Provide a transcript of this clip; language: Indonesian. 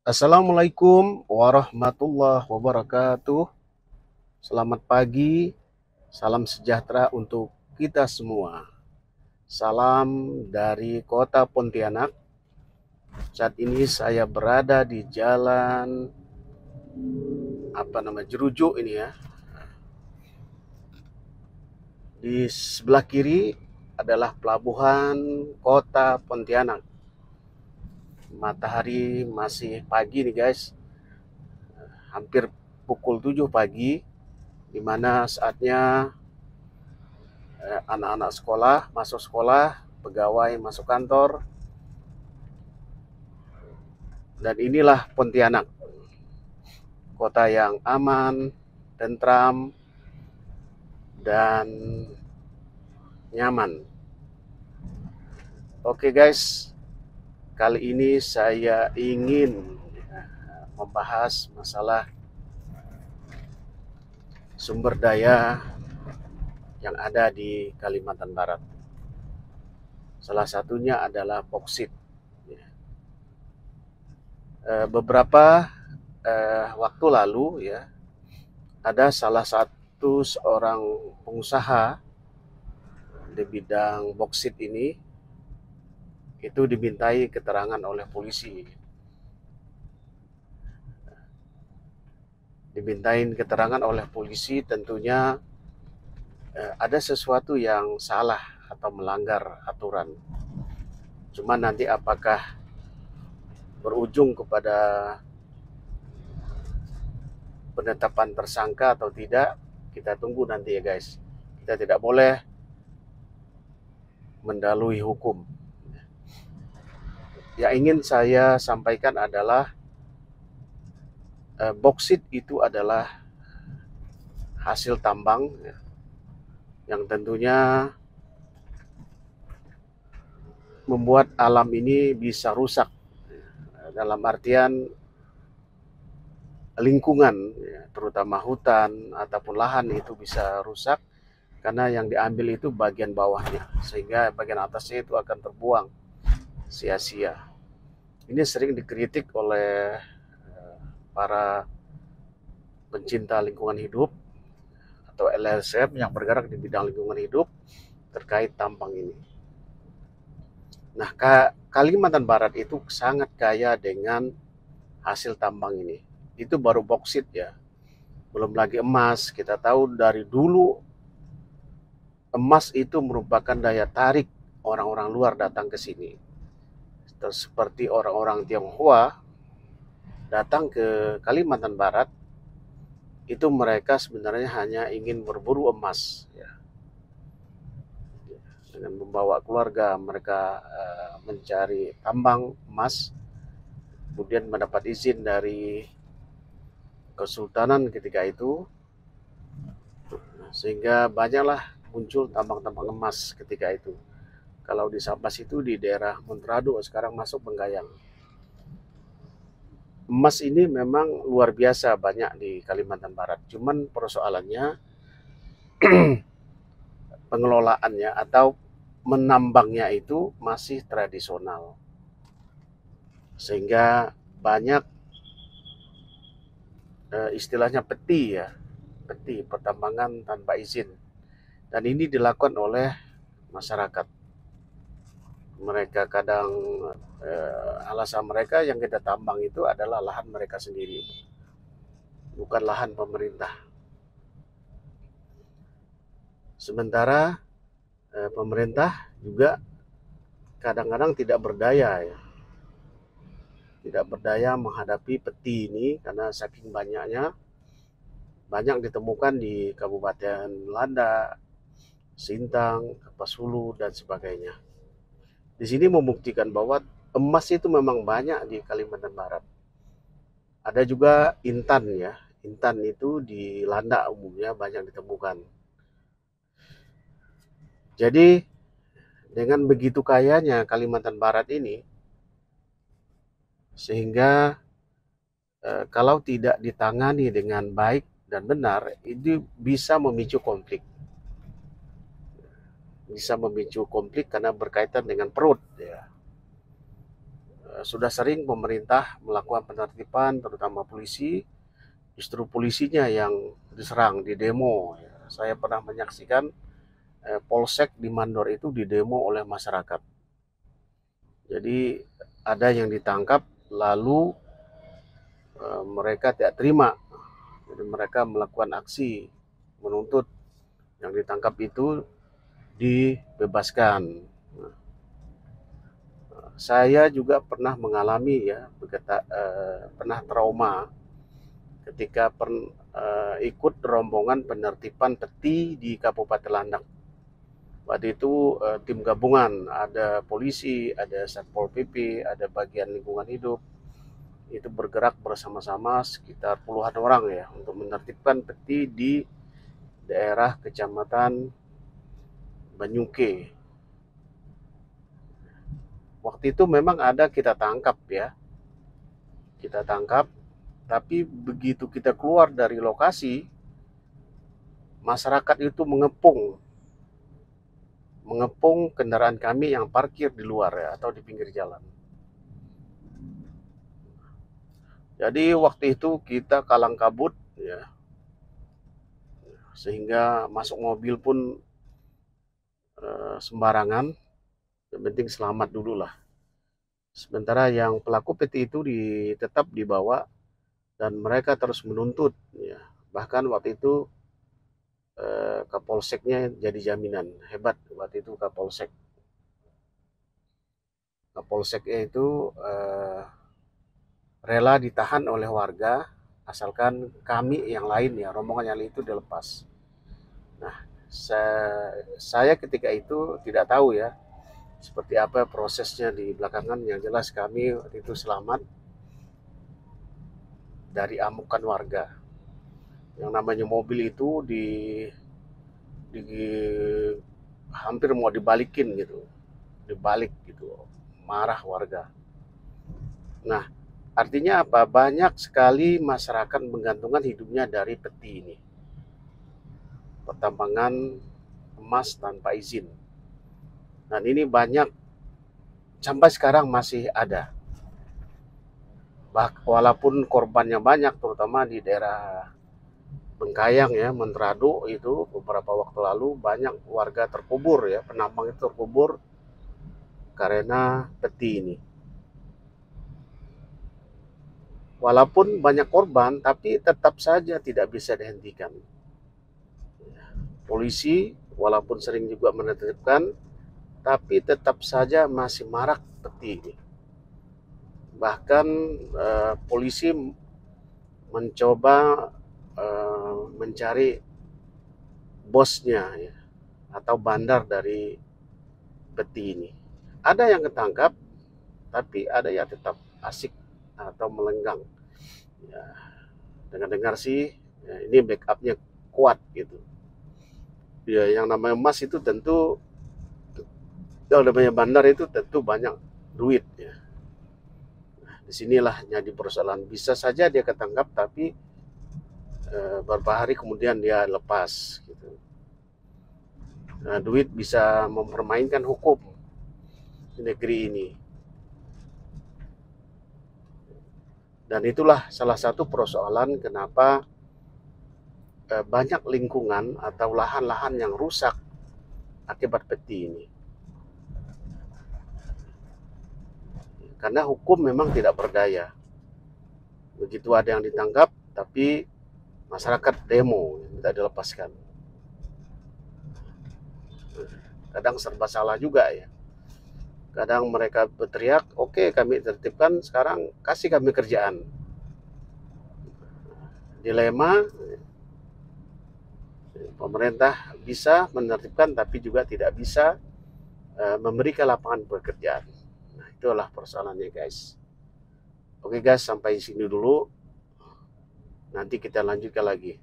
Assalamualaikum warahmatullahi wabarakatuh. Selamat pagi, salam sejahtera untuk kita semua. Salam dari kota Pontianak. Saat ini saya berada di jalan Jerujuk ini ya. Di sebelah kiri adalah pelabuhan kota Pontianak. Matahari masih pagi nih guys, hampir pukul 7 pagi, di mana saatnya anak-anak sekolah masuk sekolah, pegawai masuk kantor. Dan inilah Pontianak, kota yang aman, tentram, dan nyaman. Oke guys, kali ini saya ingin membahas masalah sumber daya yang ada di Kalimantan Barat. Salah satunya adalah boksit. Beberapa waktu lalu ya, ada salah satu seorang pengusaha di bidang boksit ini itu dimintai keterangan oleh polisi. Dimintain keterangan oleh polisi, tentunya ada sesuatu yang salah atau melanggar aturan. Cuma nanti apakah berujung kepada penetapan tersangka atau tidak, kita tunggu nanti ya guys. Kita tidak boleh mendahului hukum. Yang ingin saya sampaikan adalah boksit itu adalah hasil tambang yang tentunya membuat alam ini bisa rusak, dalam artian lingkungan, terutama hutan ataupun lahan itu bisa rusak karena yang diambil itu bagian bawahnya, sehingga bagian atasnya itu akan terbuang sia-sia. Ini sering dikritik oleh para pencinta lingkungan hidup atau LSM yang bergerak di bidang lingkungan hidup terkait tambang ini. Nah, Kalimantan Barat itu sangat kaya dengan hasil tambang ini. Itu baru boksit ya, belum lagi emas. Kita tahu dari dulu emas itu merupakan daya tarik orang-orang luar datang ke sini. Seperti orang-orang Tionghoa datang ke Kalimantan Barat, itu mereka sebenarnya hanya ingin berburu emas ya. Dengan membawa keluarga mereka mencari tambang emas, kemudian mendapat izin dari Kesultanan ketika itu, sehingga banyaklah muncul tambang-tambang emas ketika itu. Kalau di Sabas itu di daerah Montrado, sekarang masuk Penggayang. Emas ini memang luar biasa banyak di Kalimantan Barat. Cuman persoalannya pengelolaannya atau menambangnya itu masih tradisional, sehingga banyak istilahnya peti ya, peti pertambangan tanpa izin, dan ini dilakukan oleh masyarakat. Mereka kadang alasan mereka yang kita tambang itu adalah lahan mereka sendiri, bukan lahan pemerintah. Sementara pemerintah juga kadang-kadang tidak berdaya ya, tidak berdaya menghadapi peti ini karena saking banyaknya, banyak ditemukan di Kabupaten Landa, Sintang, Kapuas Hulu, dan sebagainya. Di sini membuktikan bahwa emas itu memang banyak di Kalimantan Barat. Ada juga intan ya, intan itu di Landa umumnya banyak ditemukan. Jadi dengan begitu kayanya Kalimantan Barat ini, sehingga kalau tidak ditangani dengan baik dan benar, itu bisa memicu konflik. Bisa memicu konflik karena berkaitan dengan perut ya. sudah sering pemerintah melakukan penertiban, terutama polisi, justru polisinya yang diserang di demo. Saya pernah menyaksikan polsek di Mandor itu didemo oleh masyarakat. Jadi ada yang ditangkap lalu mereka tidak terima. Jadi mereka melakukan aksi menuntut yang ditangkap itu dibebaskan. Saya juga pernah mengalami pernah trauma ketika ikut rombongan penertiban peti di Kabupaten Landak. Waktu itu tim gabungan, ada polisi, ada Satpol PP, ada bagian lingkungan hidup, itu bergerak bersama-sama sekitar puluhan orang ya untuk menertibkan peti di daerah Kecamatan Banyuke. Waktu itu memang ada kita tangkap ya, tapi begitu kita keluar dari lokasi, masyarakat itu mengepung kendaraan kami yang parkir di luar ya, atau di pinggir jalan. Jadi waktu itu kita kalang kabut ya, sehingga masuk mobil pun sembarangan. Yang penting selamat dulu lah. Sementara yang pelaku peti itu tetap dibawa dan mereka terus menuntut ya. Bahkan waktu itu Kapolseknya jadi jaminan. Hebat waktu itu Kapolseknya itu rela ditahan oleh warga asalkan kami yang lain ya, rombongan yang lain itu dilepas. Nah, saya ketika itu tidak tahu ya seperti apa prosesnya di belakangan. Yang jelas kami waktu itu selamat dari amukan warga. Yang namanya mobil itu hampir mau dibalikin gitu, dibalik gitu, marah warga. Nah, artinya apa? Banyak sekali masyarakat menggantungkan hidupnya dari peti ini, pertambangan emas tanpa izin. Dan ini banyak, sampai sekarang masih ada. Walaupun korbannya banyak, terutama di daerah Bengkayang ya, Mentrado itu beberapa waktu lalu banyak warga terkubur ya, penambang itu terkubur karena peti ini. Walaupun banyak korban, tapi tetap saja tidak bisa dihentikan. Polisi walaupun sering juga menertibkan, tapi tetap saja masih marak peti ini. Bahkan polisi mencoba mencari bosnya ya, atau bandar dari peti ini. Ada yang ketangkap, tapi ada yang tetap asik atau melenggang. Ya, dengar sih ya, ini backupnya kuat gitu. Ya, yang namanya emas itu tentu, yang namanya bandar itu tentu banyak duit ya. Nah, disinilah jadi persoalan. Bisa saja dia ketangkap, tapi beberapa hari kemudian dia lepas gitu. Nah, duit bisa mempermainkan hukum di negeri ini. Dan itulah salah satu persoalan kenapa banyak lingkungan atau lahan-lahan yang rusak akibat peti ini. Karena hukum memang tidak berdaya. Begitu ada yang ditangkap, tapi masyarakat demo, minta dilepaskan. Kadang serba salah juga ya. Kadang mereka berteriak, oke, kami tertibkan, sekarang kasih kami kerjaan. Dilema, pemerintah bisa menertibkan tapi juga tidak bisa memberikan lapangan pekerjaan. Nah, itulah persoalannya guys. Oke guys, sampai sini dulu. Nanti kita lanjutkan lagi.